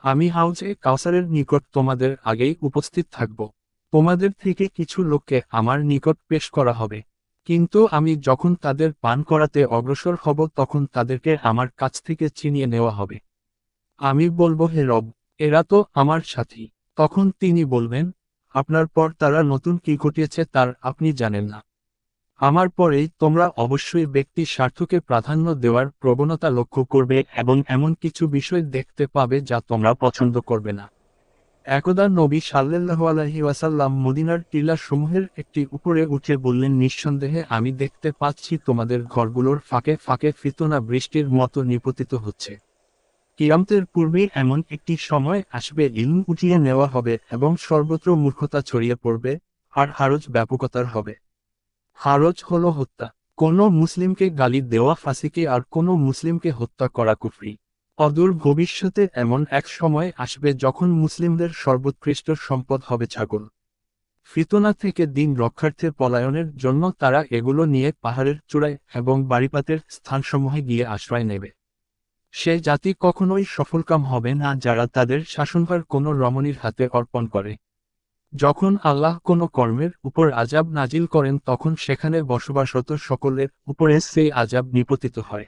আমি হাউজে কাউসারের নিকট তোমাদের আগেই উপস্থিত থাকব। তোমাদের থেকে কিছু লোককে আমার নিকট পেশ করা হবে, কিন্তু আমি যখন তাদের পান করাতে অগ্রসর হব তখন তাদেরকে আমার কাছ থেকে ছিনিয়ে নেওয়া হবে। আমি বলবো, হে রব, এরা তো আমার সাথী। তখন তিনি বলবেন, আপনার পর তারা নতুন কি ঘটিয়েছে তার আপনি জানেন না। আমার পরেই তোমরা অবশ্যই ব্যক্তির স্বার্থকে প্রাধান্য দেওয়ার প্রবণতা লক্ষ্য করবে এবং এমন কিছু বিষয় দেখতে পাবে যা তোমরা পছন্দ করবে না। একদা নবী সাল্লাল্লাহু আলাইহি ওয়াসাল্লাম মদিনার টিলা সমূহের একটি উপরে উঠে বললেন, নিঃসন্দেহে আমি দেখতে পাচ্ছি তোমাদের ঘরগুলোর ফাঁকে ফাঁকে ফিতনা বৃষ্টির মতো নিপতিত হচ্ছে। কিয়ামতের পূর্বেই এমন একটি সময় আসবে, ইলম উঠিয়ে নেওয়া হবে এবং সর্বত্র মূর্খতা ছড়িয়ে পড়বে, আর হারজ ব্যাপকতার হবে। হারজ হলো হত্যা। কোনো মুসলিমকে গালি দেওয়া ফাসিকে আর কোনো মুসলিমকে হত্যা করা কুফরি। অদূর ভবিষ্যতে এমন এক সময় আসবে যখন মুসলিমদের সর্বোৎকৃষ্ট সম্পদ হবে ছাগল। ফিতনা থেকে দিন রক্ষার্থে পলায়নের জন্য তারা এগুলো নিয়ে পাহাড়ের চূড়ায় এবং বাড়িপাতের স্থানসমূহে গিয়ে আশ্রয় নেবে। সে জাতি কখনোই সফলকাম হবে না যারা তাদের শাসনভার কোনো রমণীর হাতে অর্পণ করে। যখন আল্লাহ কোনো কর্মের উপর আযাব নাজিল করেন তখন সেখানে বসবাসরত সকলের উপরে সেই আযাব নিপতিত হয়।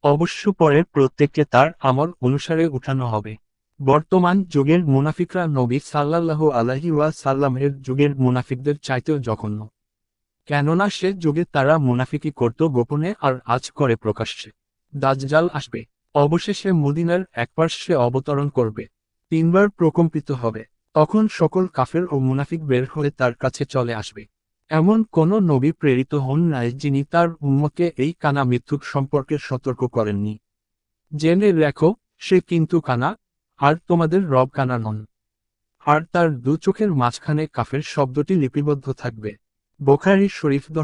অবশ্য পরে প্রত্যেককে তার আমল অনুসারে উঠানো হবে। বর্তমান যুগের মুনাফিকরা নবী সাল্লাল্লাহু আলাইহি ওয়াসাল্লামের যুগের মুনাফিকদের চাইতেও জঘন্য। কেননা সে যুগে তারা মুনাফিকি করত গোপনে আর আজ করে প্রকাশ্যে। দাজ্জাল আসবে। অবশেষে মদিনার একপার্শ্বে অবতরণ করবে। তিনবার প্রকম্পিত হবে। তখন সকল কাফের ও মুনাফিক বের হয়ে তার কাছে চলে আসবে। এমন কোন নবী প্রেরিত হন নাই যিনি তার উম্মতকে এই কানা মিথ্যুক সম্পর্কে সতর্ক করেননি। জেনে রেখো, সে কিন্তু কানা, আর তোমাদের রব কানা নন। আর তার দু চোখের মাঝখানে কাফের শব্দটি লিপিবদ্ধ থাকবে। বুখারী শরীফ।